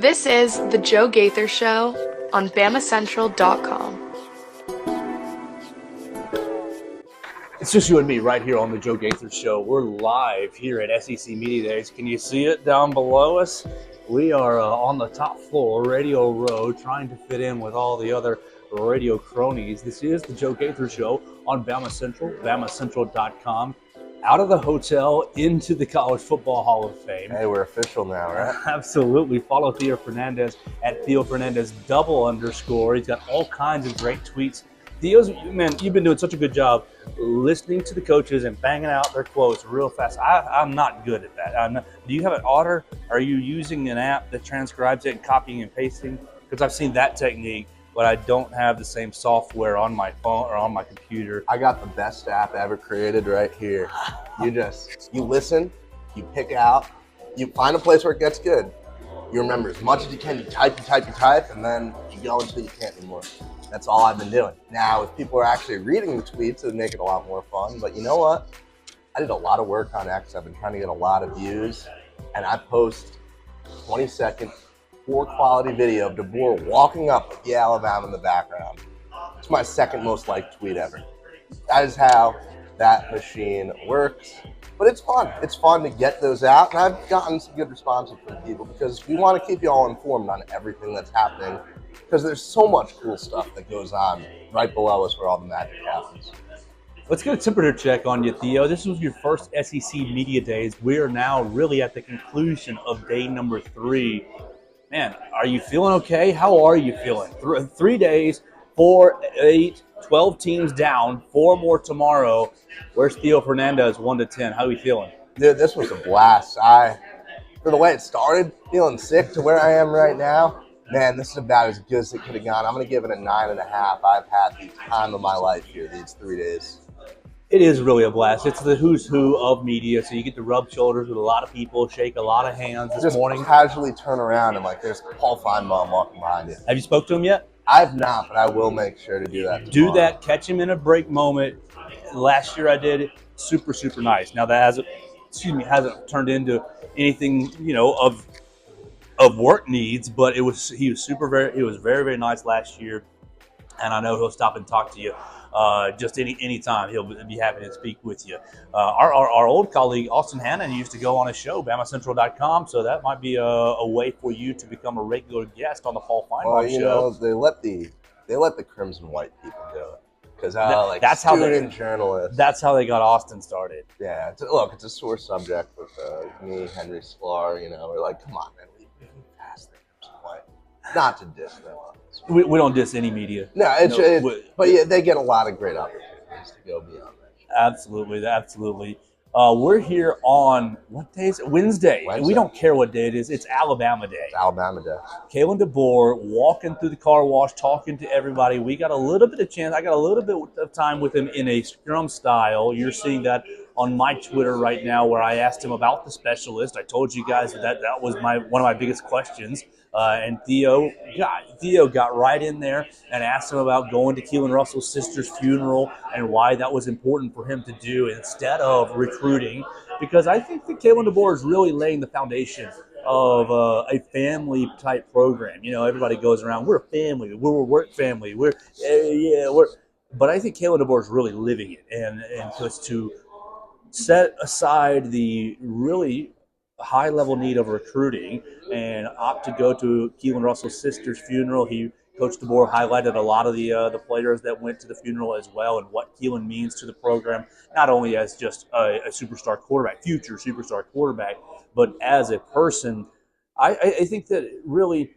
This is The Joe Gaither Show on BamaCentral.com. It's just you and me right here on The Joe Gaither Show. We're live here at SEC Media Days. Can you see it down below us? We are on the top floor, Radio Row, trying to fit in with all the other radio cronies. This is The Joe Gaither Show on Bama Central, BamaCentral.com. Out of the hotel into the College Football Hall of Fame. Hey, we're official now, right? Absolutely. Follow Theo Fernandez at Theo Fernandez _. He's got all kinds of great tweets. Theo's, man, you've been doing such a good job listening to the coaches and banging out their quotes real fast. I'm not good at that. Do you have an Otter? Are you using an app that transcribes it and copying and pasting? Because I've seen that technique, but I don't have the same software on my phone or on my computer. I got the best app ever created right here. You listen, you pick out, you find a place where it gets good. You remember as much as you can, you type, and then you go until you can't anymore. That's all I've been doing. Now, if people are actually reading the tweets, it would make it a lot more fun. But you know what? I did a lot of work on X. I've been trying to get a lot of views, and I post 20-second, poor quality video of DeBoer walking up with the Alabama in the background. It's my second most liked tweet ever. That is how that machine works. But it's fun. It's fun to get those out, and I've gotten some good responses from people because we want to keep you all informed on everything that's happening because there's so much cool stuff that goes on right below us where all the magic happens. Let's get a temperature check on you, Theo. This was your first SEC Media Days. We are now really at the conclusion of day number 3. Man, are you feeling okay? How are you feeling? 3 days, 4, 8, 12 teams down, 4 more tomorrow. Where's Theo Fernandez, 1 to 10? How are you feeling? Dude, this was a blast. For the way it started, feeling sick to where I am right now, man, this is about as good as it could have gone. I'm going to give it a 9.5. I've had the time of my life here these 3 days. It is really a blast. It's the who's who of media, so you get to rub shoulders with a lot of people, shake a lot of hands this morning. Just casually turn around and there's Paul Feinbaum walking behind you. Have you spoke to him yet? I've not, but I will make sure to do that tomorrow. Do that. Catch him in a break moment. Last year I did it. Super, super nice. Now that hasn't turned into anything, of work needs, but he was very, very nice last year, and I know he'll stop and talk to you. Just any time he'll be happy to speak with you. Our old colleague Austin Hannon used to go on a show, BamaCentral.com, so that might be a way for you to become a regular guest on the Paul Feinbaum show. They let the Crimson White people do it because that's how journalists. That's how they got Austin started. Yeah, it's a sore subject with me, Henry Sklar. We're like, come on, man, we passed the Crimson White. Not to diss them. We don't diss any media. But yeah, they get a lot of great opportunities to go beyond that. Absolutely. We're here on, what day is it? Wednesday. We don't care what day it is. It's Alabama Day. It's Alabama Day. Kalen DeBoer walking through the car wash, talking to everybody. We got a little bit of chance. I got a little bit of time with him in a scrum style. You're seeing that on my Twitter right now where I asked him about the specialist. I told you guys that was one of my biggest questions. And Theo got right in there and asked him about going to Keelan Russell's sister's funeral and why that was important for him to do instead of recruiting. Because I think that Kalen DeBoer is really laying the foundation of a family-type program. Everybody goes around, we're a family, we're a work family, but I think Kalen DeBoer is really living it. And just to set aside the really high-level need of recruiting and opt to go to Keelan Russell's sister's funeral. Coach DeBoer highlighted a lot of the players that went to the funeral as well and what Keelan means to the program, not only as just a superstar quarterback, future superstar quarterback, but as a person. I think that really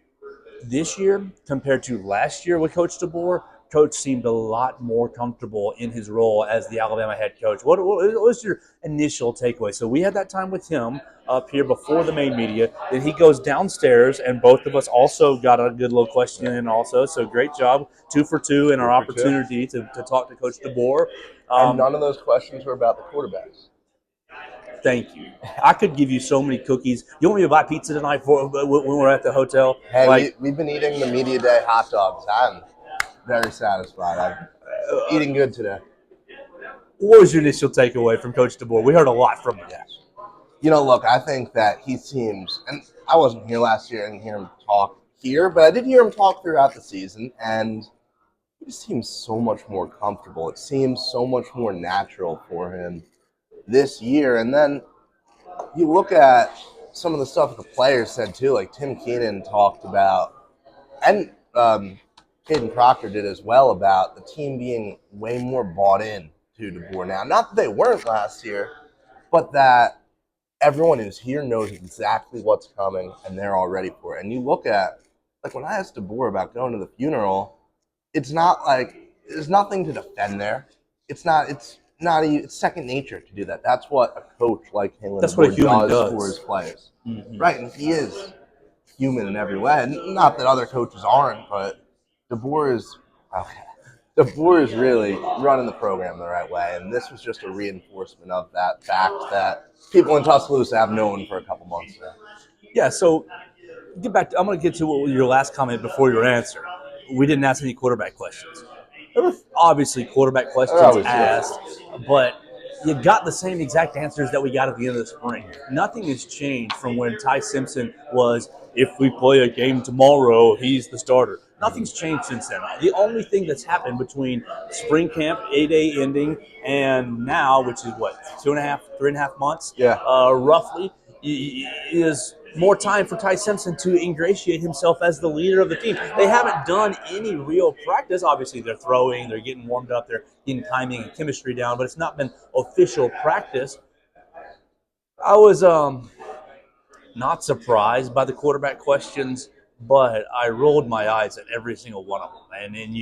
this year compared to last year with Coach DeBoer, Coach seemed a lot more comfortable in his role as the Alabama head coach. What was your initial takeaway? So we had that time with him up here before the main media. Then he goes downstairs, and both of us also got a good little question in also. So great job, 2 for 2 in our opportunity to talk to Coach DeBoer. And none of those questions were about the quarterbacks. Thank you. I could give you so many cookies. You want me to buy pizza tonight when we're at the hotel? Hey, we've been eating the media day hot dogs. I'm very satisfied. I'm eating good today. What was your initial takeaway from Coach DeBoer? We heard a lot from him. Look, I think that he seems, and I wasn't here last year, I didn't hear him talk here, but I did hear him talk throughout the season, and he just seems so much more comfortable. It seems so much more natural for him this year. And then you look at some of the stuff the players said too, like Tim Keenan talked about, and Caden Proctor did as well, about the team being way more bought in to DeBoer now. Not that they weren't last year, but that everyone who's here knows exactly what's coming and they're all ready for it. And you look at, like when I asked DeBoer about going to the funeral, it's not like there's nothing to defend there. It's second nature to do that. That's what a coach like him That's what a human does for his players. Mm-hmm. Right, and he is human in every way. And not that other coaches aren't, but DeBoer is really running the program the right way, and this was just a reinforcement of that fact that people in Tuscaloosa have known for a couple months now. Yeah, so I'm going to get to your last comment before your answer. We didn't ask any quarterback questions. There were obviously quarterback questions asked, but you got the same exact answers that we got at the end of the spring. Nothing has changed from when Ty Simpson was, if we play a game tomorrow, he's the starter. Nothing's changed since then. The only thing that's happened between spring camp, 8A ending, and now, which is what, 3.5 months, roughly, is more time for Ty Simpson to ingratiate himself as the leader of the team. They haven't done any real practice. Obviously, they're throwing, they're getting warmed up, they're getting timing and chemistry down, but it's not been official practice. I was not surprised by the quarterback questions, but I rolled my eyes at every single one of them. And then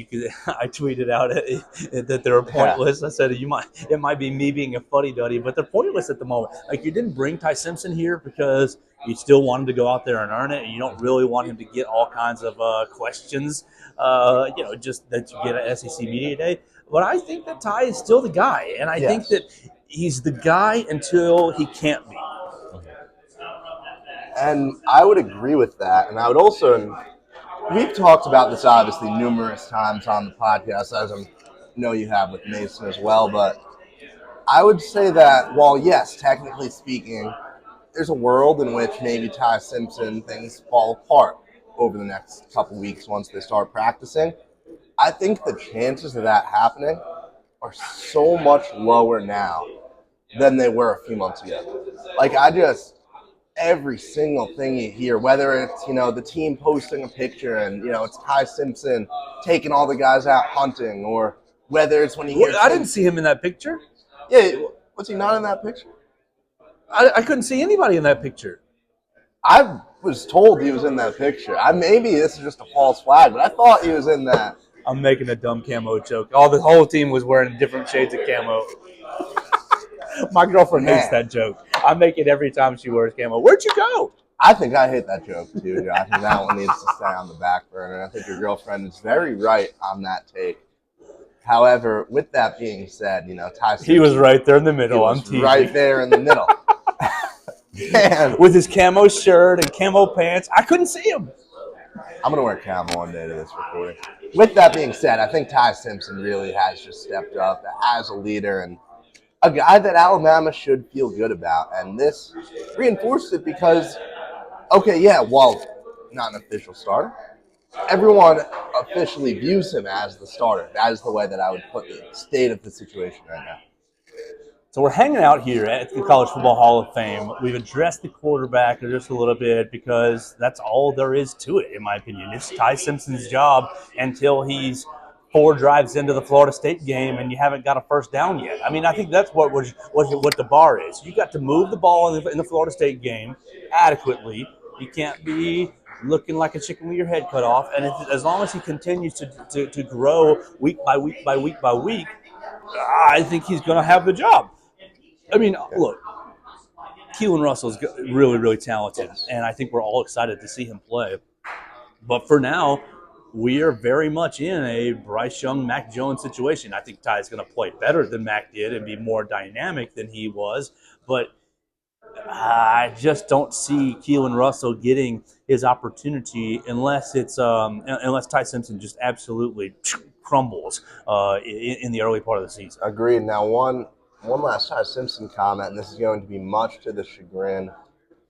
I tweeted out that they were pointless. Yeah. I said, it might be me being a fuddy-duddy, but they're pointless at the moment. Like, you didn't bring Ty Simpson here because you still want him to go out there and earn it, and you don't really want him to get all kinds of questions, just that you get at SEC Media Day. But I think that Ty is still the guy, and I think that he's the guy until he can't be. And I would agree with that. And I would also, we've talked about this obviously numerous times on the podcast, as I know you have with Mason as well, but I would say that while, yes, technically speaking, there's a world in which maybe Ty Simpson, things fall apart over the next couple weeks once they start practicing, I think the chances of that happening are so much lower now than they were a few months ago. Like, every single thing you hear, whether it's, the team posting a picture and, it's Ty Simpson taking all the guys out hunting, or whether it's when you hear... I didn't see him in that picture. Yeah, was he not in that picture? I couldn't see anybody in that picture. I was told he was in that picture. Maybe this is just a false flag, but I thought he was in that. I'm making a dumb camo joke. The whole team was wearing different shades of camo. My girlfriend hates that joke. I make it every time she wears camo. Where'd you go? I think I hate that joke too. I think that one needs to stay on the back burner. I think your girlfriend is very right on that take. However, with that being said, Ty Simpson, he was right there in the middle. I'm teasing. Right there in the middle. Man. With his camo shirt and camo pants. I couldn't see him. I'm going to wear camo one day to this recording. With that being said, I think Ty Simpson really has just stepped up as a leader and a guy that Alabama should feel good about. And this reinforced it because, while not an official starter, everyone officially views him as the starter. That is the way that I would put the state of the situation right now. So we're hanging out here at the College Football Hall of Fame. We've addressed the quarterback just a little bit because that's all there is to it, in my opinion. It's Ty Simpson's job until he's 4 drives into the Florida State game and you haven't got a first down yet. I mean, I think that's what the bar is. You got to move the ball in the Florida State game adequately. You can't be looking like a chicken with your head cut off. And as long as he continues to grow week by week by week by week, I think he's going to have the job. I mean, look, Keelan Russell's really, really talented, and I think we're all excited to see him play. But for now, we are very much in a Bryce Young, Mac Jones situation. I think Ty's going to play better than Mac did and be more dynamic than he was, but I just don't see Keelan Russell getting his opportunity unless Ty Simpson just absolutely crumbles in the early part of the season. Agreed. Now, one one last Ty Simpson comment, and this is going to be much to the chagrin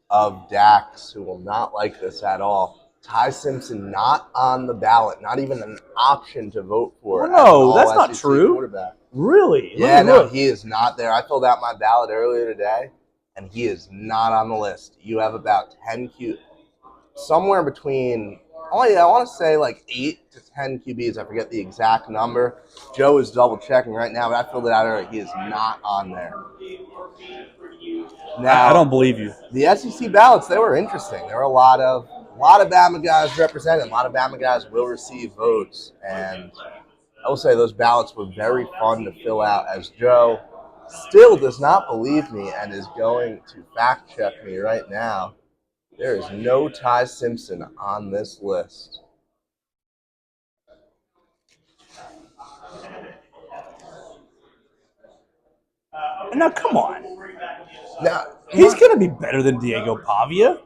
of Dax, who will not like this at all. Ty Simpson not on the ballot, not even an option to vote for. No, that's not true. Quarterback. Really? Yeah, no, he is not there. I filled out my ballot earlier today, and he is not on the list. You have about 10 somewhere between, I want to say like 8 to 10 QBs. I forget the exact number. Joe is double checking right now, but I filled it out earlier. He is not on there. Now, I don't believe you. The SEC ballots, they were interesting. There were a lot of Bama guys represented. A lot of Bama guys will receive votes, and I will say those ballots were very fun to fill out, as Joe still does not believe me and is going to fact check me right now. There is no Ty Simpson on this list. Now, come on. Now, He's going to be better than Diego Pavia.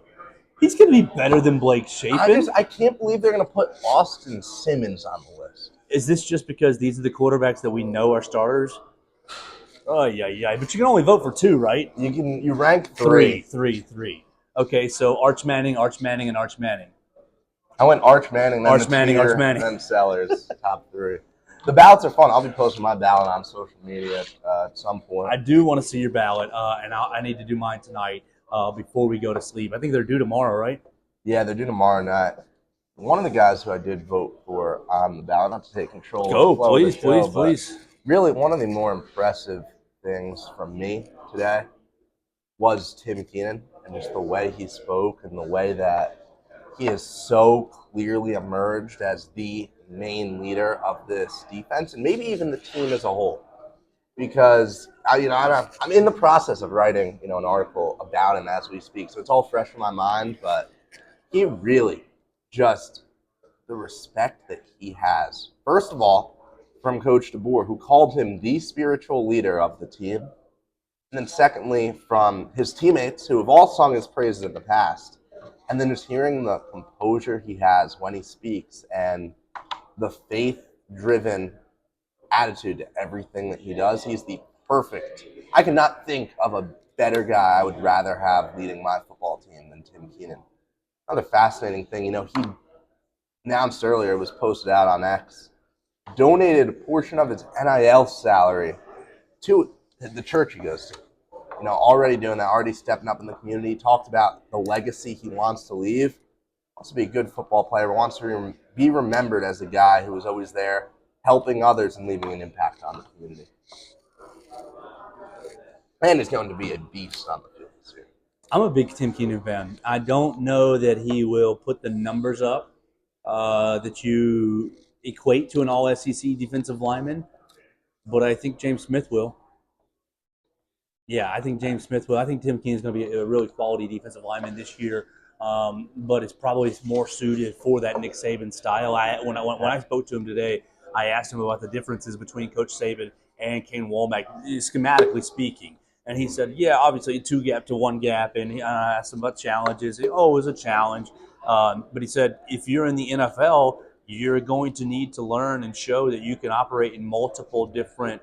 He's going to be better than Blake Chapin. I can't believe they're going to put Austin Simmons on the list. Is this just because these are the quarterbacks that we know are starters? Oh, yeah. But you can only vote for 2, right? You rank 3. Three. Okay, so Arch Manning, and Arch Manning. I went Arch Manning, then Arch Manning, and then Sellers, top 3. The ballots are fun. I'll be posting my ballot on social media at some point. I do want to see your ballot, and I need to do mine tonight before we go to sleep. I think they're due tomorrow, right? Yeah, they're due tomorrow night. One of the guys who I did vote for on the ballot, not to take control. Go, please. Really, one of the more impressive things from me today was Tim Keenan, and just the way he spoke and the way that he has so clearly emerged as the main leader of this defense and maybe even the team as a whole. Because I'm in the process of writing an article about him as we speak, so it's all fresh in my mind. But he really just the respect that he has. First of all, from Coach DeBoer, who called him the spiritual leader of the team. And then secondly, from his teammates who have all sung his praises in the past. And then just hearing the composure he has when he speaks and the faith-driven attitude to everything that he does. He's the perfect. I cannot think of a better guy I would rather have leading my football team than Tim Keenan. Another fascinating thing, he announced earlier, it was posted out on X, donated a portion of his NIL salary to the church he goes to. Already doing that, already stepping up in the community. Talked about the legacy he wants to leave. Wants to be a good football player, but wants to be remembered as a guy who was always there, helping others and leaving an impact on the community. And he's going to be a beast on the field this year. I'm a big Tim Keenan fan. I don't know that he will put the numbers up that you equate to an all-SEC defensive lineman, but I think James Smith will. Yeah, I think James Smith will. I think Tim Keenan is going to be a really quality defensive lineman this year, but it's probably more suited for that Nick Saban style. When I spoke to him today, I asked him about the differences between Coach Saban and Kane Womack, schematically speaking. And he said, yeah, obviously 2 gap to 1 gap. And I asked him about challenges. It was a challenge. But he said, if you're in the NFL, you're going to need to learn and show that you can operate in multiple different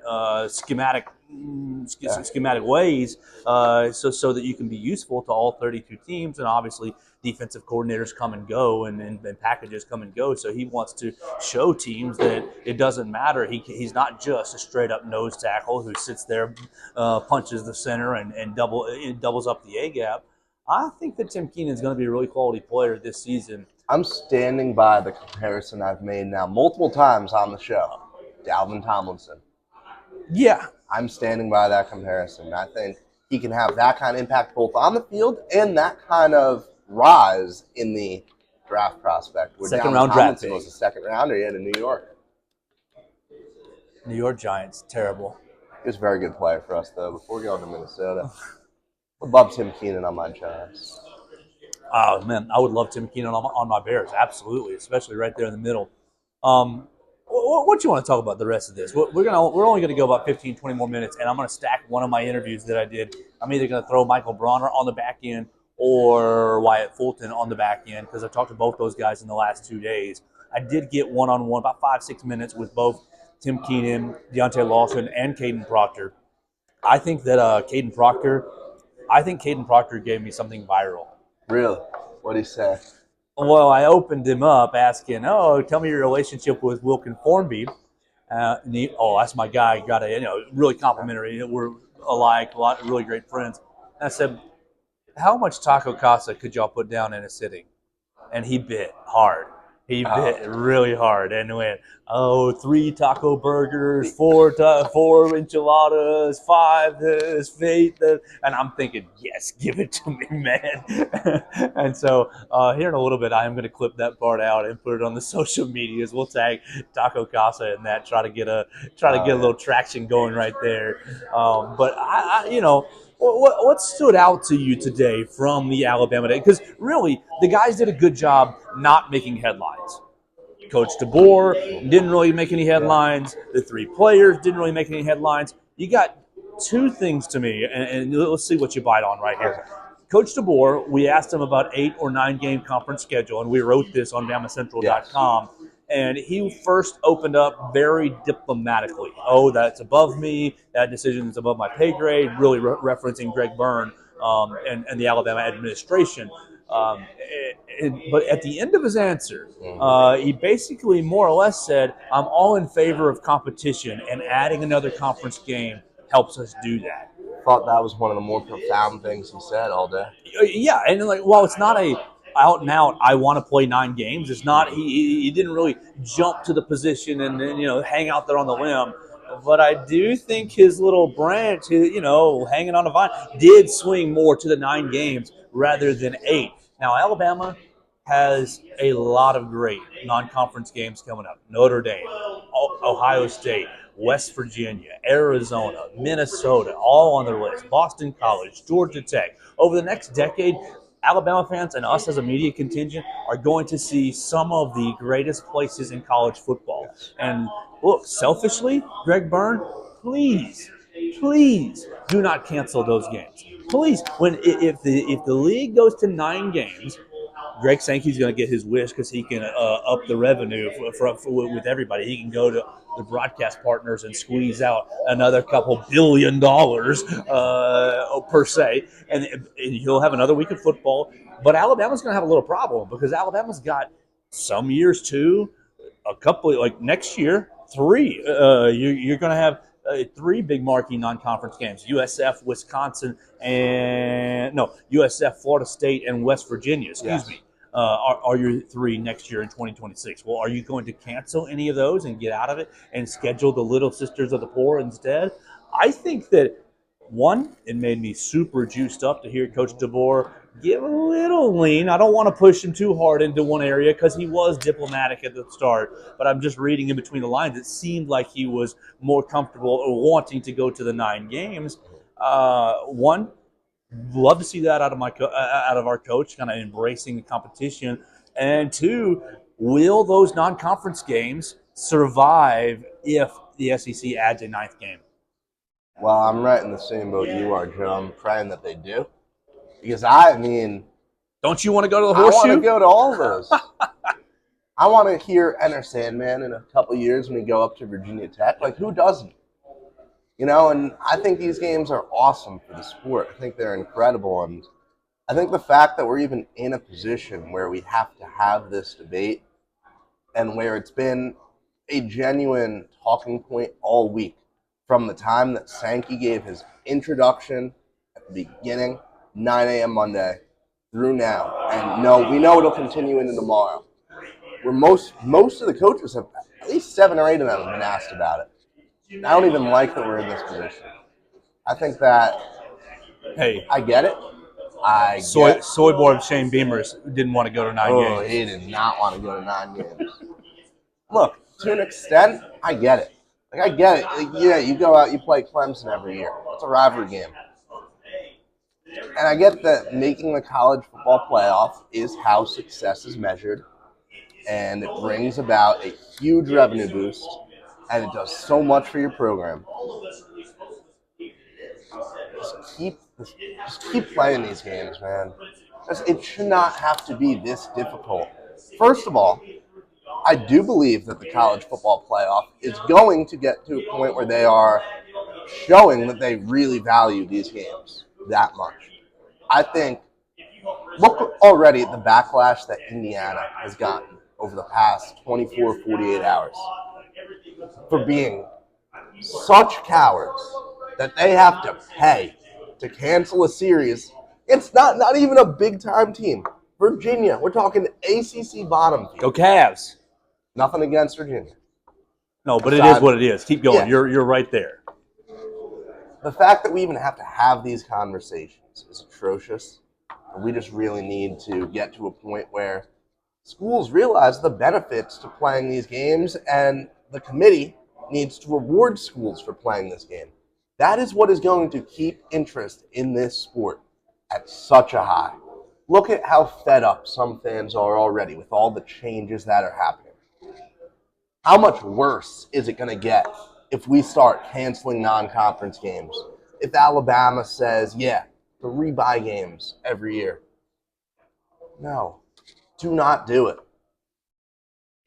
schematic ways so that you can be useful to all 32 teams. And obviously defensive coordinators come and go and packages come and go. So he wants to show teams that it doesn't matter. He's not just a straight up nose tackle who sits there, punches the center and doubles up the A gap. I think that Tim Keenan is going to be a really quality player this season. I'm standing by the comparison I've made now multiple times on the show. Dalvin Tomlinson. Yeah. I'm standing by that comparison. I think he can have that kind of impact both on the field and that kind of rise in the draft prospect. Second round draft pick. Was a second rounder in New York. New York Giants, terrible. He was a very good player for us, though, before going to Minnesota. Would love Tim Keenan on my Giants. Oh, man, I would love Tim Keenan on my Bears, absolutely, especially right there in the middle. What do you want to talk about the rest of this? We're only going to go about 15, 20 more minutes, and I'm going to stack one of my interviews that I did. I'm either going to throw Michael Bronner on the back end or Wyatt Fulton on the back end because I talked to both those guys in the last 2 days. I did get one-on-one, about 5-6 minutes with both Tim Keenan, Deontay Lawson, and Caden Proctor. I think that Caden Proctor. I think Caden Proctor gave me something viral. Really? What'd he say? Well, I opened him up asking, "Oh, tell me your relationship with Wilkin Formby." That's my guy. Got really complimentary. We're alike, a lot of really great friends. And I said, "How much taco casa could y'all put down in a sitting?" And he bit hard. He bit really hard and went, 3 taco burgers, 4 enchiladas, 5 this, 8 that. And I'm thinking, yes, give it to me, man. And so here in a little bit, I am going to clip that part out and put it on the social medias. We'll tag Taco Casa and that, try to get a little traction going right there. But what stood out to you today from the Alabama day? Because really, the guys did a good job not making headlines. Coach DeBoer didn't really make any headlines. The 3 players didn't really make any headlines. You got 2 things to me, and let's see what you bite on right here. Coach DeBoer, we asked him about 8 or 9 game conference schedule, and we wrote this on BamaCentral.com. Yes. And he first opened up very diplomatically. Oh, that's above me. That decision is above my pay grade, really referencing Greg Byrne and the Alabama administration. But at the end of his answer, he basically more or less said, I'm all in favor of competition, and adding another conference game helps us do that. Thought that was one of the more profound things he said all day. Yeah, and while it's not a out and out, I want to play 9 games. It's not. He didn't really jump to the position and then hang out there on the limb. But I do think his little branch, hanging on a vine, did swing more to the 9 games rather than 8. Now Alabama has a lot of great non-conference games coming up. Notre Dame, Ohio State, West Virginia, Arizona, Minnesota, all on their list. Boston College, Georgia Tech. Over the next decade, Alabama fans and us as a media contingent are going to see some of the greatest places in college football. And look, selfishly, Greg Byrne, please do not cancel those games. Please, if the league goes to 9 games, Greg Sankey's going to get his wish because he can up the revenue with everybody. He can go to the broadcast partners and squeeze out another couple $1 billion per se, and he'll have another week of football. But Alabama's going to have a little problem because Alabama's got some years 2, a couple like next year 3. You're going to have 3 big marquee non-conference games: USF, Wisconsin, USF, Florida State, and West Virginia. Excuse me. Are your 3 next year in 2026? Well, are you going to cancel any of those and get out of it and schedule the Little Sisters of the Poor instead? I think that, one, it made me super juiced up to hear Coach DeBoer give a little lean. I don't want to push him too hard into one area because he was diplomatic at the start, but I'm just reading in between the lines. It seemed like he was more comfortable or wanting to go to the 9 games. One, love to see that out of our coach, kind of embracing the competition. And 2, will those non-conference games survive if the SEC adds a 9th game? Well, I'm right in the same boat you are, Joe. I'm praying that they do. Because don't you want to go to the horseshoe? I want to go to all of those. I want to hear Enter Sandman in a couple years when we go up to Virginia Tech. Like, who doesn't? And I think these games are awesome for the sport. I think they're incredible. And I think the fact that we're even in a position where we have to have this debate and where it's been a genuine talking point all week from the time that Sankey gave his introduction at the beginning, 9 a.m. Monday, through now. And we know it'll continue into tomorrow. Where most of the coaches have, at least 7 or 8 of them have been asked about it. I don't even like that we're in this position. I think that, I get it. Soy boy Shane Beamers didn't want to go to 9 games. He did not want to go to 9 games. Look, to an extent, I get it. I get it. You go out, you play Clemson every year. It's a rivalry game. And I get that making the college football playoff is how success is measured. And it brings about a huge revenue boost. And it does so much for your program. Just keep playing these games, man. It should not have to be this difficult. First of all, I do believe that the college football playoff is going to get to a point where they are showing that they really value these games that much. I think, look already at the backlash that Indiana has gotten over the past 24, 48 hours for being such cowards that they have to pay to cancel a series. It's not even a big-time team. Virginia, we're talking ACC bottom team. Go Cavs. Nothing against Virginia. No, but it is what it is. Keep going. Yeah. You're right there. The fact that we even have to have these conversations is atrocious. And we just really need to get to a point where schools realize the benefits to playing these games, and the committee needs to reward schools for playing this game. That is what is going to keep interest in this sport at such a high. Look at how fed up some fans are already with all the changes that are happening. How much worse is it going to get if we start canceling non-conference games? If Alabama says, 3 bye games every year. No, do not do it.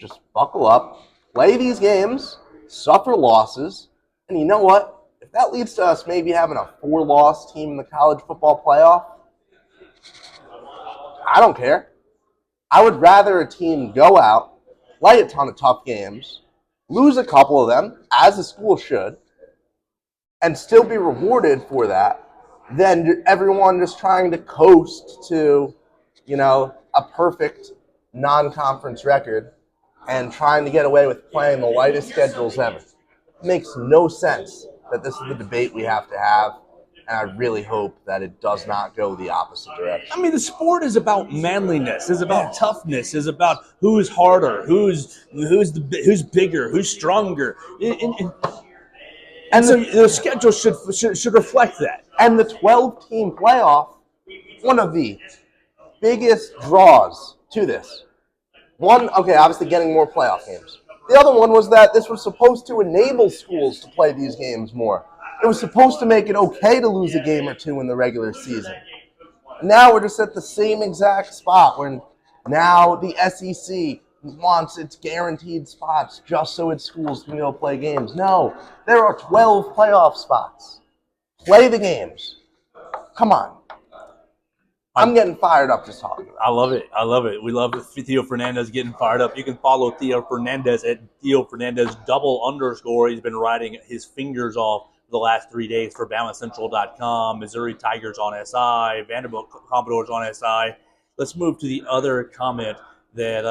Just buckle up, play these games, suffer losses, and you know what? If that leads to us maybe having a 4-loss team in the college football playoff, I don't care. I would rather a team go out, play a ton of tough games, lose a couple of them, as a school should, and still be rewarded for that, than everyone just trying to coast to, a perfect non-conference record and trying to get away with playing the lightest schedules ever. It makes no sense that this is the debate we have to have, and I really hope that it does not go the opposite direction. I mean, the sport is about manliness, is about toughness, is about who's harder, who's bigger, who's stronger, and so the schedule should reflect that. And the 12-team playoff, one of the biggest draws to this. One, obviously getting more playoff games. The other one was that this was supposed to enable schools to play these games more. It was supposed to make it okay to lose a game or two in the regular season. Now we're just at the same exact spot where now the SEC wants its guaranteed spots just so its schools can go play games. No, there are 12 playoff spots. Play the games. Come on. I'm getting fired up just talking about it. I love it. We love Theo Fernandez getting fired up. You can follow Theo Fernandez at Theo Fernandez _. He's been riding his fingers off the last 3 days for BamaCentral.com, Missouri Tigers on SI, Vanderbilt Commodores on SI. Let's move to the other comment that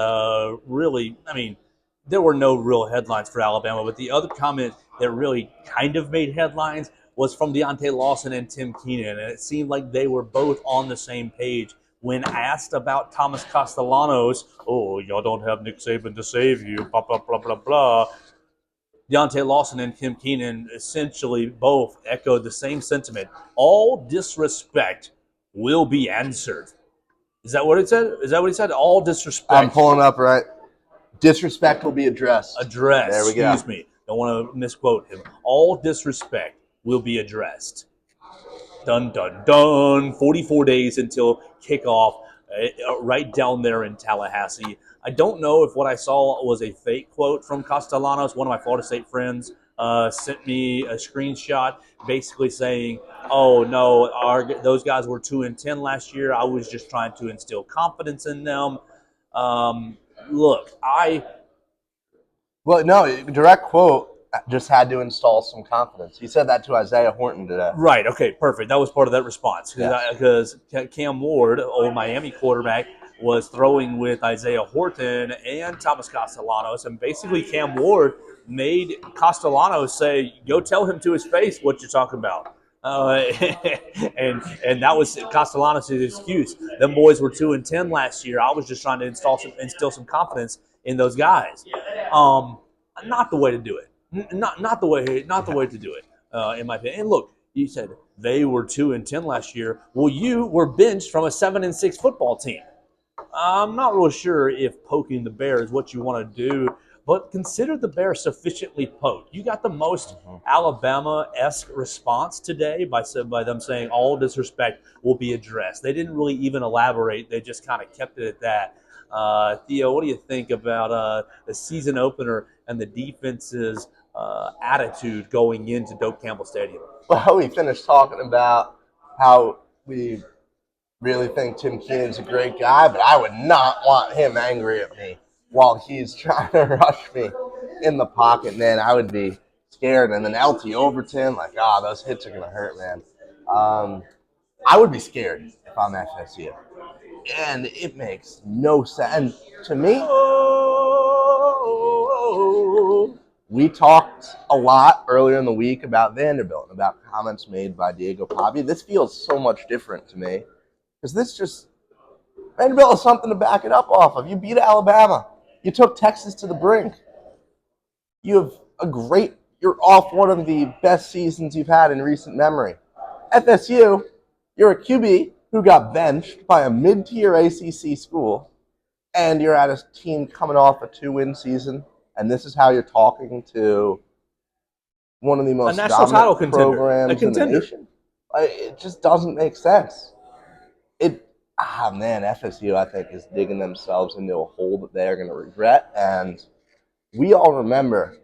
there were no real headlines for Alabama, but the other comment that really kind of made headlines was from Deontay Lawson and Tim Keenan, and it seemed like they were both on the same page when asked about Thomas Castellanos. Oh, y'all don't have Nick Saban to save you, blah, blah, blah, blah, blah. Deontay Lawson and Tim Keenan essentially both echoed the same sentiment. All disrespect will be answered. Is that what it said? Is that what he said? All disrespect. I'm pulling up, right? Disrespect will be addressed. Addressed. There we go. Excuse me. Don't want to misquote him. All disrespect will be addressed. Dun, dun, dun. 44 days until kickoff right down there in Tallahassee. I don't know if what I saw was a fake quote from Castellanos. One of my Florida State friends sent me a screenshot basically saying, oh, no, those guys were 2-10 last year. I was just trying to instill confidence in them. Look, Well, no, direct quote, just had to install some confidence. He said that to Isaiah Horton today. Right, okay, perfect. That was part of that response. Because Cam Ward, old Miami quarterback, was throwing with Isaiah Horton and Thomas Castellanos, and basically Cam Ward made Castellanos say, go tell him to his face what you're talking about. And that was Castellanos' excuse. Them boys were 2-10 last year. I was just trying to instill some confidence in those guys. Not the way to do it. Not the way to do it, in my opinion. And look, you said they were 2-10 last year. Well, you were benched from a 7-6 football team. I'm not really sure if poking the bear is what you want to do, but consider the bear sufficiently poked. You got the most Alabama-esque response today by them saying all disrespect will be addressed. They didn't really even elaborate. They just kind of kept it at that. Theo, what do you think about the season opener and the defense's attitude going into Doak Campbell Stadium. Well, we finished talking about how we really think Tim Keenan's a great guy, but I would not want him angry at me while he's trying to rush me in the pocket, man. I would be scared. And then LT Overton, like, those hits are going to hurt, man. I would be scared if I'm FSU. And it makes no sense. And to me, we talked a lot earlier in the week about Vanderbilt and about comments made by Diego Pavia. This feels so much different to me because Vanderbilt has something to back it up off of. You beat Alabama. You took Texas to the brink. You're off one of the best seasons you've had in recent memory. FSU, you're a QB who got benched by a mid-tier ACC school, and you're at a team coming off a 2-win season, and this is how you're talking to one of the most dominant programs in the nation. It just doesn't make sense. FSU, I think, is digging themselves into a hole that they're going to regret, and we all remember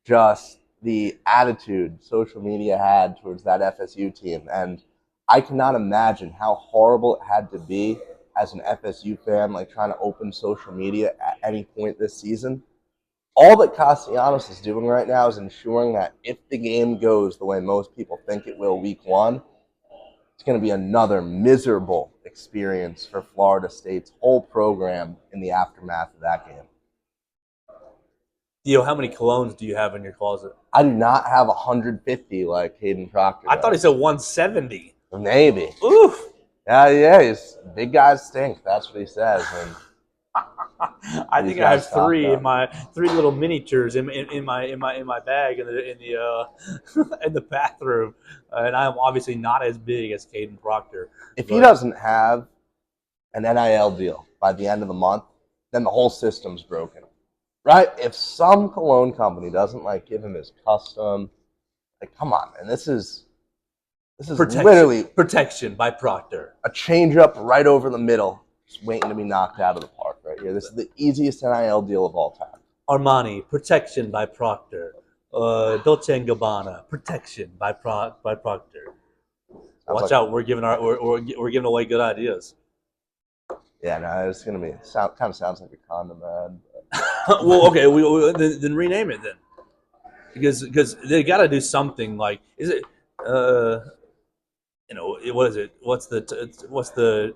just the attitude social media had towards that FSU team, and I cannot imagine how horrible it had to be as an FSU fan, like trying to open social media at any point this season. All that Castellanos is doing right now is ensuring that if the game goes the way most people think it will week 1, it's going to be another miserable experience for Florida State's whole program in the aftermath of that game. Theo, how many colognes do you have in your closet? I do not have 150 like Hayden Proctor does. I thought he said 170. Maybe. Oof. Yeah. Big guys stink. That's what he says. And I think I have three little miniatures in my bag in the bathroom, and I'm obviously not as big as Caden Proctor. If he doesn't have an NIL deal by the end of the month, then the whole system's broken, right? If some cologne company doesn't give him his custom, come on, man, this is literally protection by Proctor. A changeup right over the middle, just waiting to be knocked out of the park right here. This is the easiest NIL deal of all time. Armani, protection by Proctor. Dolce & Gabbana, protection by Proctor. Watch out, we're giving away good ideas. Yeah, no, it's gonna be kind of sounds like a condom ad. Well, okay, then rename it then, because they got to do something like is it what is it? What's the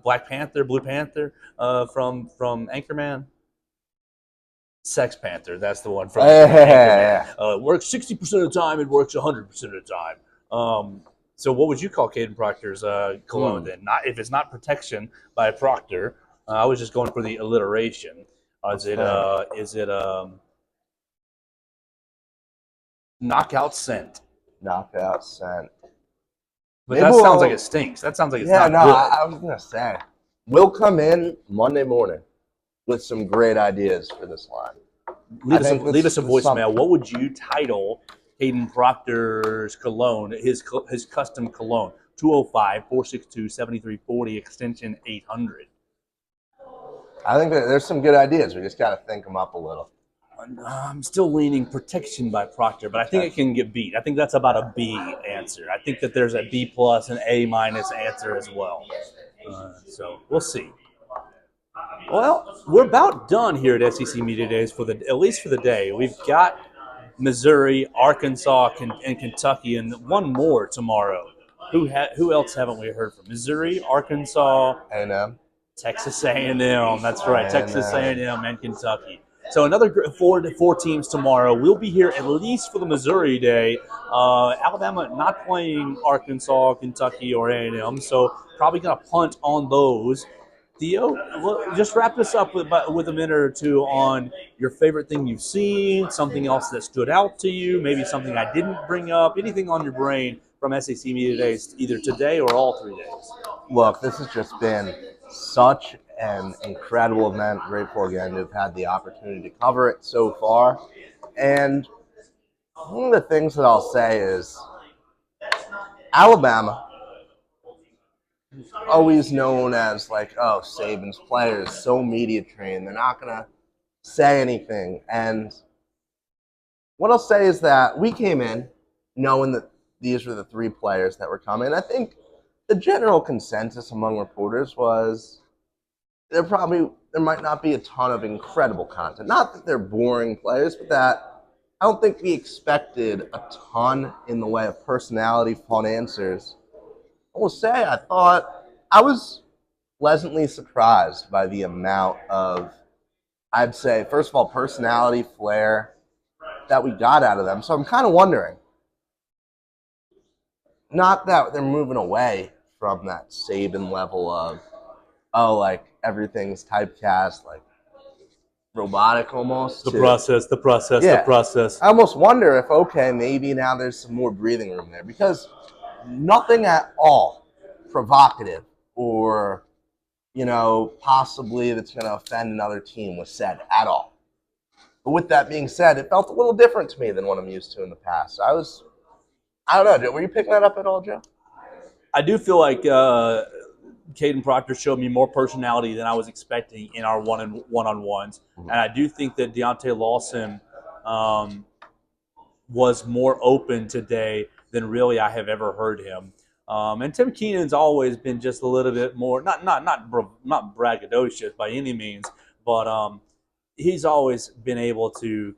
Black Panther, Blue Panther from Anchorman? Sex Panther, that's the one from Anchorman. It works 60% of the time, it works 100% of the time. So what would you call Caden Proctor's cologne then? Not if it's not protection by Proctor. I was just going for the alliteration. Is it knockout scent? Knockout scent. But that sounds like it stinks. That sounds like it's not good. I was gonna say we'll come in Monday morning with some great ideas for this line. Leave us a voicemail. What would you title Caden Proctor's cologne, his custom cologne? 205-462-7340, extension 800. I think there's some good ideas. We just got to think them up a little. I'm still leaning protection by Proctor, but I think it can get beat. I think that's about a B answer. I think that there's a B plus and A minus answer as well. So we'll see. Well, we're about done here at SEC Media Days at least for the day. We've got Missouri, Arkansas, and Kentucky, and one more tomorrow. Who else haven't we heard from? Missouri, Arkansas, A&M. Texas A&M. That's right, Texas A&M and Kentucky. So another four teams tomorrow. We'll be here at least for the Missouri day. Alabama not playing Arkansas, Kentucky, or A&M, so probably going to punt on those. Theo, just wrap this up with a minute or two on your favorite thing you've seen, something else that stood out to you, maybe something I didn't bring up, anything on your brain from SEC Media Days, either today or all 3 days. Look, this has just been such an incredible event. Grateful again to have had the opportunity to cover it so far. And one of the things that I'll say is Alabama, always known as Saban's players, so media trained. They're not going to say anything. And what I'll say is that we came in knowing that these were the 3 players that were coming. I think the general consensus among reporters was there might not be a ton of incredible content. Not that they're boring players, but that I don't think we expected a ton in the way of personality, fun answers. I will say I was pleasantly surprised by the amount of, I'd say, first of all, personality, flair that we got out of them. So I'm kind of wondering, not that they're moving away from that Saban level of, oh, like everything's typecast, like robotic almost. The process. I almost wonder if, okay, maybe now there's some more breathing room there, because nothing at all provocative or, possibly that's going to offend another team was said at all. But with that being said, it felt a little different to me than what I'm used to in the past. I don't know, were you picking that up at all, Joe? I do feel like Caden Proctor showed me more personality than I was expecting in our one-on-ones. And I do think that Deontay Lawson was more open today than really I have ever heard him. And Tim Keenan's always been just a little bit more, not braggadocious by any means, but he's always been able to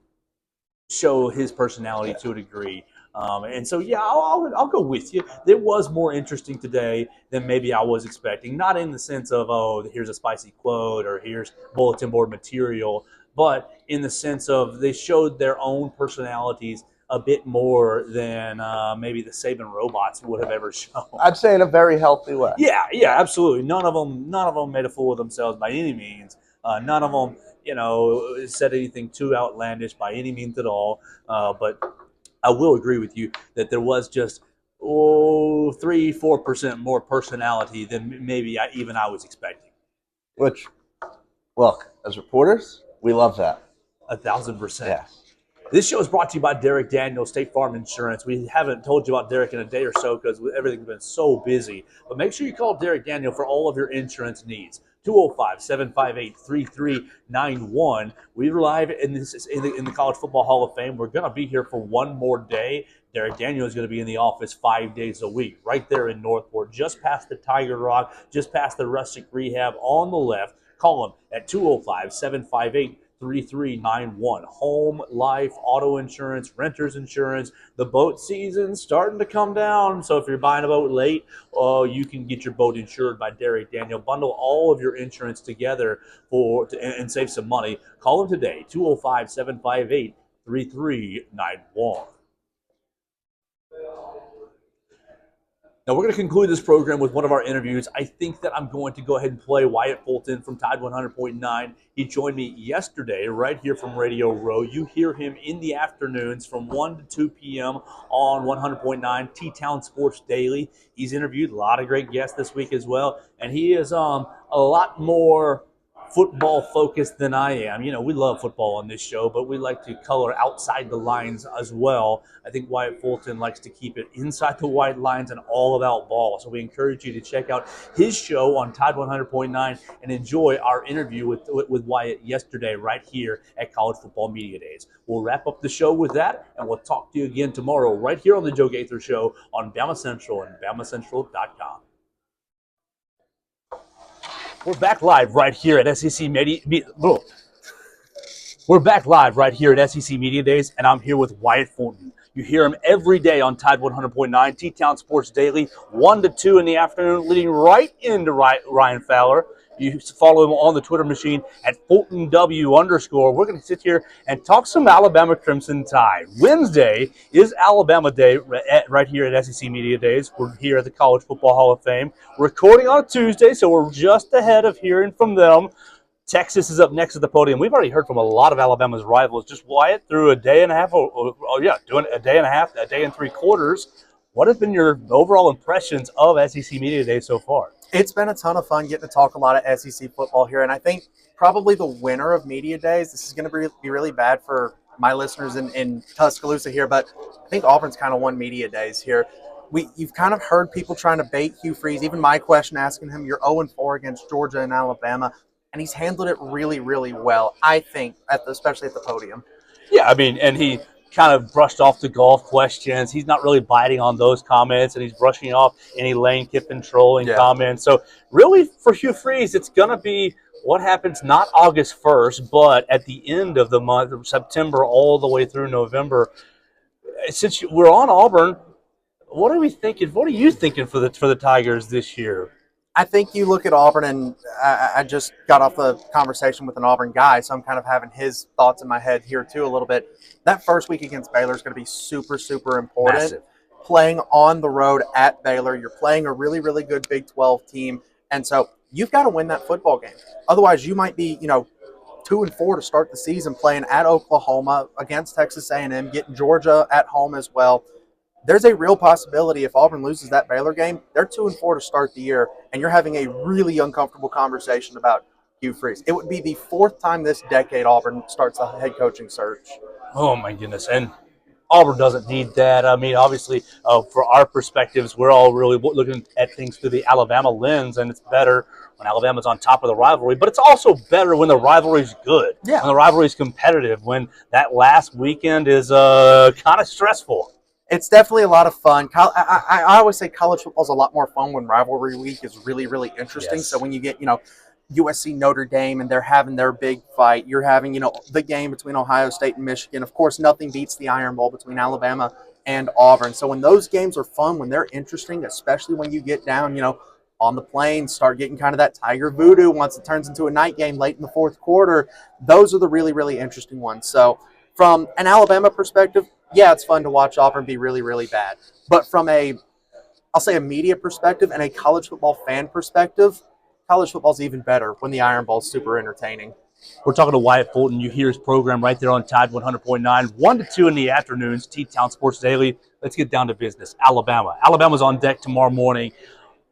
show his personality to a degree. And so, yeah, I'll go with you. It was more interesting today than maybe I was expecting. Not in the sense of, oh, here's a spicy quote or here's bulletin board material, but in the sense of they showed their own personalities a bit more than maybe the Saban robots would have ever shown. I'd say in a very healthy way. Yeah, absolutely. None of them made a fool of themselves by any means. None of them, said anything too outlandish by any means at all. But I will agree with you that there was just 3-4% more personality than maybe I was expecting. Which, look, as reporters, we love that. 1,000%. Yes. This show is brought to you by Derek Daniels, State Farm Insurance. We haven't told you about Derek in a day or so because everything's been so busy. But make sure you call Derek Daniel for all of your insurance needs. 205-758-3391. We're live in the College Football Hall of Fame. We're going to be here for one more day. Derek Daniel is going to be in the office 5 days a week, right there in Northport, just past the Tiger Rock, just past the Rustic Rehab on the left. Call him at 205-758-3391. Home, life, auto insurance, renter's insurance. The boat season's starting to come down, so if you're buying a boat late, you can get your boat insured by Derek Daniel. Bundle all of your insurance together and save some money. Call him today, 205-758-3391. Now, we're going to conclude this program with one of our interviews. I think that I'm going to go ahead and play Wyatt Fulton from Tide 100.9. He joined me yesterday right here from Radio Row. You hear him in the afternoons from 1 to 2 p.m. on 100.9 T-Town Sports Daily. He's interviewed a lot of great guests this week as well, and he is a lot more football focused than I am. We love football on this show, but we like to color outside the lines as well. I think Wyatt Fulton likes to keep it inside the white lines and all about ball. So we encourage you to check out his show on Tide 100.9 and enjoy our interview with Wyatt yesterday right here at College Football Media Days. We'll wrap up the show with that, and we'll talk to you again tomorrow right here on the Joe Gaither Show on Bama Central and BamaCentral.com. We're back live right here at SEC Media. We're back live right here at SEC Media Days, and I'm here with Wyatt Fulton. You hear him every day on Tide 100.9, T-Town Sports Daily, 1 to 2 in the afternoon, leading right into Ryan Fowler. You follow him on the Twitter machine at FultonW_. We're going to sit here and talk some Alabama Crimson Tide. Wednesday is Alabama Day right here at SEC Media Days. We're here at the College Football Hall of Fame. Recording on a Tuesday, so we're just ahead of hearing from them. Texas is up next at the podium. We've already heard from a lot of Alabama's rivals. Just Wyatt through a day and a half. Doing a day and a half, a day and 3/4. What have been your overall impressions of SEC Media Day so far? It's been a ton of fun getting to talk a lot of SEC football here, and I think probably the winner of Media Days, this is going to be really bad for my listeners in Tuscaloosa here, but I think Auburn's kind of won Media Days here. You've kind of heard people trying to bait Hugh Freeze, even my question asking him, you're 0-4 against Georgia and Alabama, and he's handled it really, really well, I think, especially at the podium. Yeah, I mean, and he kind of brushed off the golf questions. He's not really biting on those comments, and he's brushing off any lane kipping, trolling comments. So really, for Hugh Freeze, it's going to be what happens not August 1st, but at the end of the month of September all the way through November. Since we're on Auburn, what are we thinking? What are you thinking for the Tigers this year? I think you look at Auburn, and I just got off the conversation with an Auburn guy, so I'm kind of having his thoughts in my head here too a little bit. That first week against Baylor is going to be super, super important. Massive. Playing on the road at Baylor, you're playing a really, really good Big 12 team, and so you've got to win that football game. Otherwise, you might be, 2-4 to start the season, playing at Oklahoma, against Texas A&M, getting Georgia at home as well. There's a real possibility if Auburn loses that Baylor game, they're 2-4 to start the year, and you're having a really uncomfortable conversation about Hugh Freeze. It would be the fourth time this decade Auburn starts a head coaching search. Oh, my goodness. And Auburn doesn't need that. I mean, obviously, for our perspectives, we're all really looking at things through the Alabama lens, and it's better when Alabama's on top of the rivalry. But it's also better when the rivalry's good, when the rivalry's competitive, when that last weekend is kind of stressful. It's definitely a lot of fun. I always say college football is a lot more fun when rivalry week is really, really interesting. So when you get, USC Notre Dame and they're having their big fight, you're having, the game between Ohio State and Michigan. Of course, nothing beats the Iron Bowl between Alabama and Auburn. So when those games are fun, when they're interesting, especially when you get down, on the plane, start getting kind of that Tiger voodoo once it turns into a night game late in the fourth quarter, those are the really, really interesting ones. So from an Alabama perspective, yeah, it's fun to watch Auburn be really, really bad. But from I'll say a media perspective and a college football fan perspective, college football's even better when the Iron Bowl's super entertaining. We're talking to Wyatt Fulton. You hear his program right there on Tide 100.9, 1 to 2 in the afternoons, T-Town Sports Daily. Let's get down to business. Alabama's on deck tomorrow morning.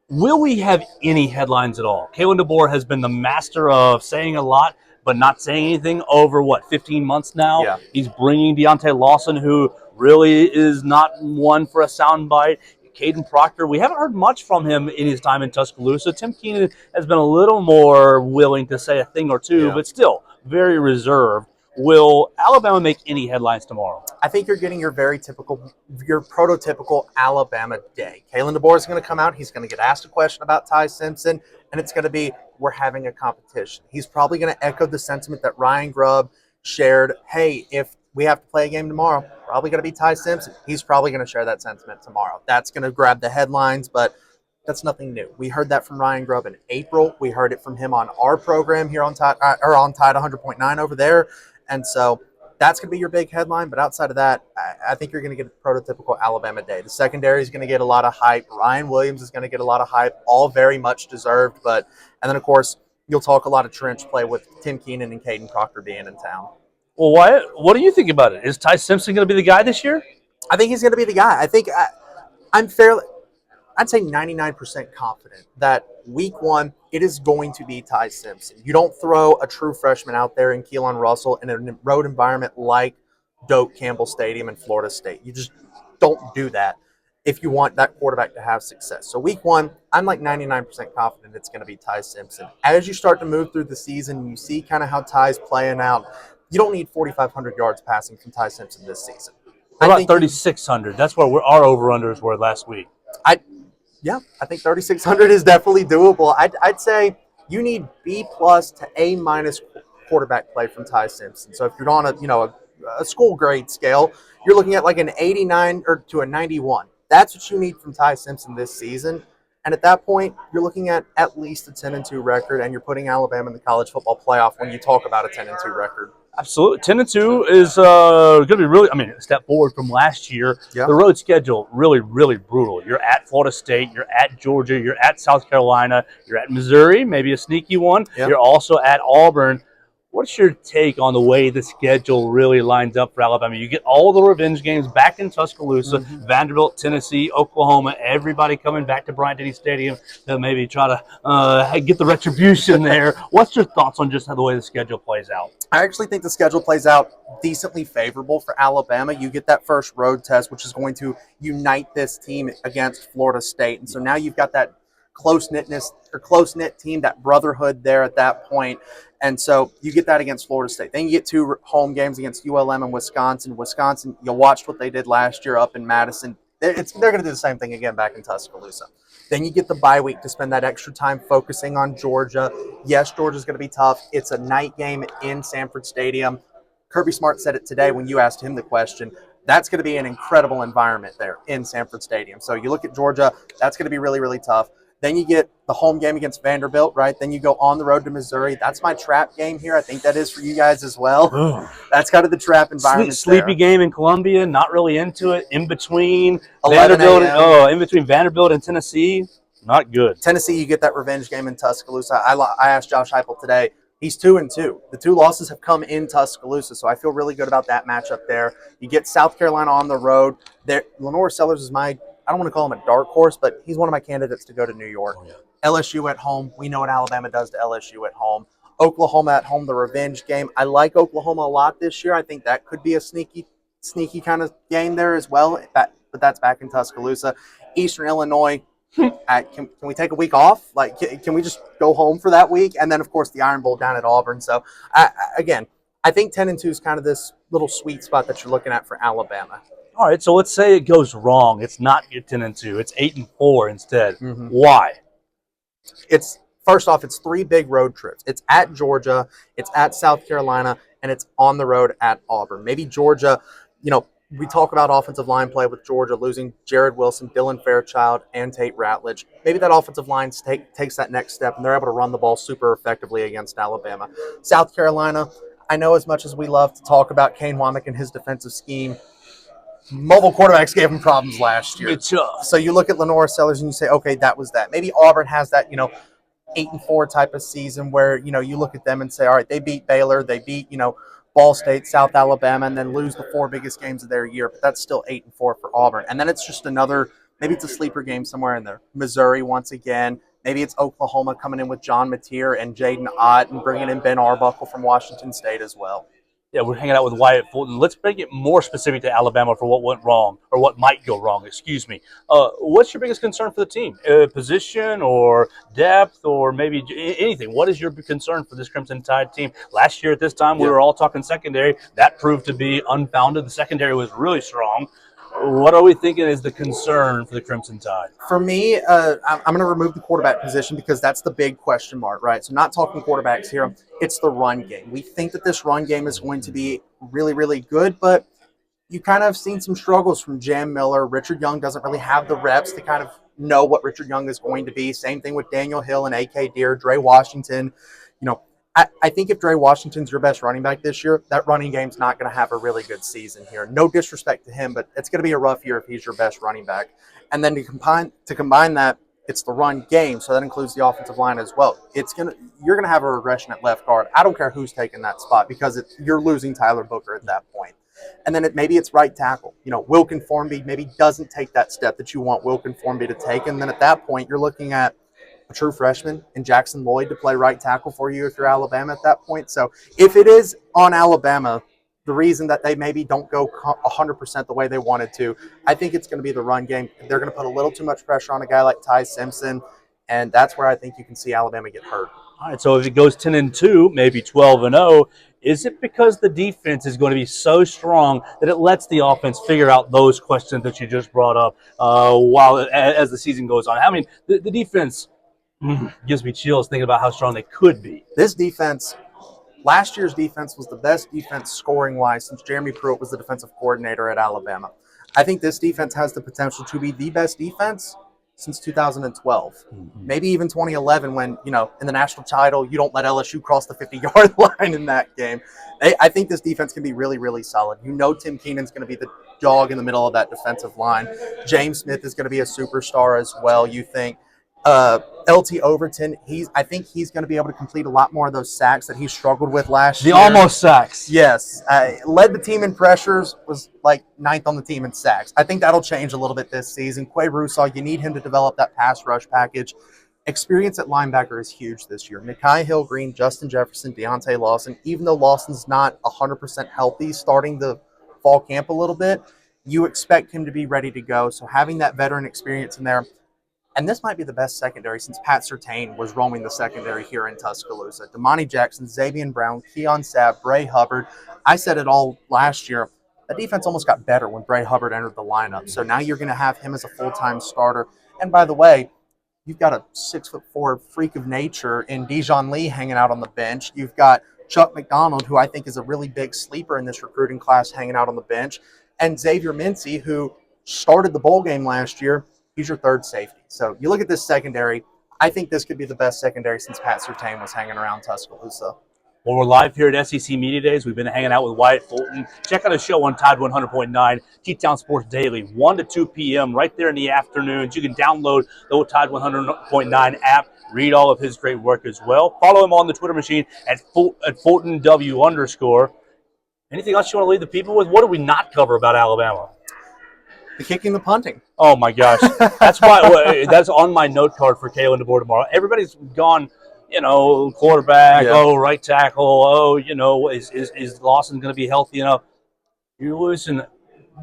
Will we have any headlines at all? Kalen DeBoer has been the master of saying a lot, but not saying anything over, 15 months now? Yeah. He's bringing Deontay Lawson, who really is not one for a soundbite. Caden Proctor, we haven't heard much from him in his time in Tuscaloosa. Tim Keenan has been a little more willing to say a thing or two, but still very reserved. Will Alabama make any headlines tomorrow? I think you're getting your prototypical Alabama day. Kalen DeBoer is going to come out. He's going to get asked a question about Ty Simpson, and it's going to be, we're having a competition. He's probably going to echo the sentiment that Ryan Grubb shared. Hey, if we have to play a game tomorrow, probably going to be Ty Simpson. He's probably going to share that sentiment tomorrow. That's going to grab the headlines, but that's nothing new. We heard that from Ryan Grubb in April. We heard it from him on our program here on Tide 100.9 over there. And so that's going to be your big headline. But outside of that, I think you're going to get a prototypical Alabama day. The secondary is going to get a lot of hype. Ryan Williams is going to get a lot of hype, all very much deserved. And then, of course, you'll talk a lot of trench play with Tim Keenan and Caden Proctor being in town. Well, Wyatt, what do you think about it? Is Ty Simpson going to be the guy this year? I think he's going to be the guy. I think I'd say 99% confident that week one, it is going to be Ty Simpson. You don't throw a true freshman out there in Keelan Russell in a road environment like Doak Campbell Stadium in Florida State. You just don't do that if you want that quarterback to have success. So week one, I'm like 99% confident it's going to be Ty Simpson. As you start to move through the season, you see kind of how Ty's playing out. You don't need 4,500 yards passing from Ty Simpson this season. What about 3,600? That's where our over-unders were last week. I think 3,600 is definitely doable. I'd say you need B+ to A- quarterback play from Ty Simpson. So if you're on a school grade scale, you're looking at like an 89 or to a 91. That's what you need from Ty Simpson this season. And at that point, you're looking at least a 10-2 record, and you're putting Alabama in the college football playoff when you talk about a 10-2 record. Absolutely. 10-2 is going to be really, a step forward from last year. Yep. The road schedule, really, really brutal. You're at Florida State. You're at Georgia. You're at South Carolina. You're at Missouri, maybe a sneaky one. Yep. You're also at Auburn. What's your take on the way the schedule really lines up for Alabama? You get all the revenge games back in Tuscaloosa, Vanderbilt, Tennessee, Oklahoma, everybody coming back to Bryant-Denny Stadium to maybe try to get the retribution there. What's your thoughts on just how the way the schedule plays out? I actually think the schedule plays out decently favorable for Alabama. You get that first road test, which is going to unite this team against Florida State. And so now you've got that close-knit team, that brotherhood there at that point. And so you get that against Florida State. Then you get 2 home games against ULM and Wisconsin. Wisconsin, you watched what they did last year up in Madison. They're going to do the same thing again back in Tuscaloosa. Then you get the bye week to spend that extra time focusing on Georgia. Yes, Georgia's going to be tough. It's a night game in Sanford Stadium. Kirby Smart said it today when you asked him the question. That's going to be an incredible environment there in Sanford Stadium. So you look at Georgia, that's going to be really, really tough. Then you get the home game against Vanderbilt, right? Then you go on the road to Missouri. That's my trap game here. I think that is for you guys as well. That's kind of the trap environment. Sleepy game in Columbia, not really into it. In between Vanderbilt and Tennessee, not good. Tennessee, you get that revenge game in Tuscaloosa. I asked Josh Heupel today. He's 2-2. The 2 losses have come in Tuscaloosa, so I feel really good about that matchup there. You get South Carolina on the road. Lenore Sellers is I don't want to call him a dark horse, but he's one of my candidates to go to New York. Oh, yeah. LSU at home. We know what Alabama does to LSU at home. Oklahoma at home, the revenge game. I like Oklahoma a lot this year. I think that could be a sneaky kind of game there as well, but that's back in Tuscaloosa. Eastern Illinois. Can we take a week off? Like, can we just go home for that week? And then, of course, the Iron Bowl down at Auburn. So, again, I think 10-2 is kind of this little sweet spot that you're looking at for Alabama. All right, so let's say it goes wrong. It's not 10-2. It's 8-4 instead. Mm-hmm. Why? First off, it's 3 big road trips. It's at Georgia, it's at South Carolina, and it's on the road at Auburn. Maybe Georgia, we talk about offensive line play with Georgia losing Jared Wilson, Dylan Fairchild, and Tate Ratledge. Maybe that offensive line takes that next step, and they're able to run the ball super effectively against Alabama. South Carolina, I know as much as we love to talk about Kane Womack and his defensive scheme, mobile quarterbacks gave him problems last year. It's tough. So you look at Lenore Sellers and you say, okay, that was that. Maybe Auburn has that, 8-4 type of season where, you look at them and say, all right, they beat Baylor, they beat, Ball State, South Alabama, and then lose the 4 biggest games of their year. But that's still 8-4 for Auburn. And then it's just maybe it's a sleeper game somewhere in there. Missouri once again. Maybe it's Oklahoma coming in with John Mateer and Jaden Ott and bringing in Ben Arbuckle from Washington State as well. Yeah, we're hanging out with Wyatt Fulton. Let's make it more specific to Alabama for what went wrong, or what might go wrong, excuse me. What's your biggest concern for the team? Position or depth or maybe anything? What is your concern for this Crimson Tide team? Last year at this time, we were all talking secondary. That proved to be unfounded. The secondary was really strong. What are we thinking is the concern for the Crimson Tide? For me, I'm going to remove the quarterback position because that's the big question mark, right? So not talking quarterbacks here. It's the run game. We think that this run game is going to be really, really good, but you kind of seen some struggles from Jam Miller. Richard Young doesn't really have the reps to kind of know what Richard Young is going to be. Same thing with Daniel Hill and A.K. Deere, Dre Washington. I think if Dre Washington's your best running back this year, that running game's not going to have a really good season here. No disrespect to him, but it's going to be a rough year if he's your best running back. And then to combine that, it's the run game, so that includes the offensive line as well. You're going to have a regression at left guard. I don't care who's taking that spot because you're losing Tyler Booker at that point. And then maybe it's right tackle. Wilkin Formby maybe doesn't take that step that you want Wilkin Formby to take, and then at that point you're looking at a true freshman in Jackson Lloyd to play right tackle for you if you're Alabama at that point. So if it is on Alabama, the reason that they maybe don't go 100% the way they wanted to, I think it's going to be the run game. They're going to put a little too much pressure on a guy like Ty Simpson, and that's where I think you can see Alabama get hurt. All right, so if it goes 10-2, maybe 12-0, is it because the defense is going to be so strong that it lets the offense figure out those questions that you just brought up as the season goes on? I mean, the defense gives me chills thinking about how strong they could be. This defense, last year's defense was the best defense scoring-wise since Jeremy Pruitt was the defensive coordinator at Alabama. I think this defense has the potential to be the best defense since 2012, maybe even 2011 when, in the national title, you don't let LSU cross the 50-yard line in that game. I think this defense can be really, really solid. Tim Keenan's going to be the dog in the middle of that defensive line. James Smith is going to be a superstar as well, you think. LT Overton, I think he's going to be able to complete a lot more of those sacks that he struggled with last year. The almost sacks. Yes. Led the team in pressures, was like 9th on the team in sacks. I think that'll change a little bit this season. Quay Russaw, you need him to develop that pass rush package. Experience at linebacker is huge this year. Mekhi Hill-Green, Justin Jefferson, Deontay Lawson, even though Lawson's not 100% healthy starting the fall camp a little bit, you expect him to be ready to go. So having that veteran experience in there, And this might be the best secondary since Pat Surtain was roaming the secondary here in Tuscaloosa. Damani Jackson, Xavier Brown, Keon Sabb, Bray Hubbard. I said it all last year. The defense almost got better when Bray Hubbard entered the lineup. So now you're going to have him as a full-time starter. And by the way, you've got a 6'4" freak of nature in Dijon Lee hanging out on the bench. You've got Chuck McDonald, who I think is a really big sleeper in this recruiting class, hanging out on the bench. And Xavier Mincy, who started the bowl game last year. He's your third safety. So you look at this secondary, I think this could be the best secondary since Pat Surtain was hanging around Tuscaloosa. Well, we're live here at SEC Media Days. We've been hanging out with Wyatt Fulton. Check out his show on Tide 100.9, T-Town Sports Daily, 1 to 2 p.m. right there in the afternoons. You can download the Tide 100.9 app, read all of his great work as well. Follow him on the Twitter machine at FultonW_. Anything else you want to leave the people with? What do we not cover about Alabama? The kicking, the punting. Oh, my gosh. That's why that's on my note card for Kalen DeBoer tomorrow. Everybody's gone, quarterback, right tackle, is Lawson going to be healthy enough? You're losing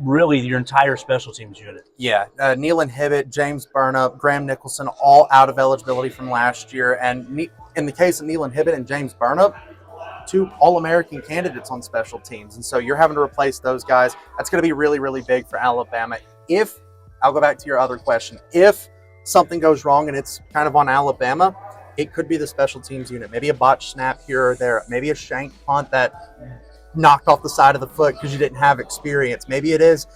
really your entire special teams unit. Yeah. Nealon Hibbett, James Burnup, Graham Nicholson, all out of eligibility from last year. And in the case of Nealon Hibbett and James Burnup, 2 All-American candidates on special teams. And so you're having to replace those guys. That's going to be really, really big for Alabama. I'll go back to your other question, if something goes wrong and it's kind of on Alabama, it could be the special teams unit. Maybe a botched snap here or there. Maybe a shank punt that knocked off the side of the foot because you didn't have experience. Maybe it is,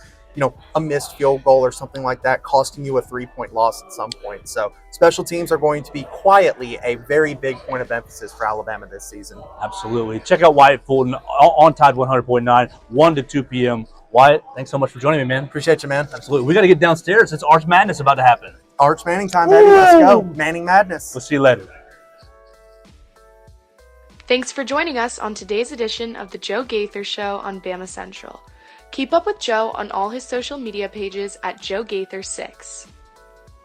a missed field goal or something like that, costing you a 3-point loss at some point. So special teams are going to be quietly a very big point of emphasis for Alabama this season. Absolutely. Check out Wyatt Fulton on Tide 100.9, 1 to 2 p.m. Wyatt, thanks so much for joining me, man. Appreciate you, man. Absolutely. We got to get downstairs. It's Arch Madness about to happen. Arch Manning time, baby. Let's go. Manning Madness. We'll see you later. Thanks for joining us on today's edition of the Joe Gaither Show on Bama Central. Keep up with Joe on all his social media pages at Joe Gaither6.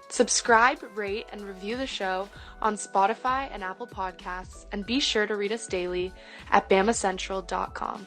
Subscribe, rate, and review the show on Spotify and Apple Podcasts, and be sure to read us daily at BamaCentral.com.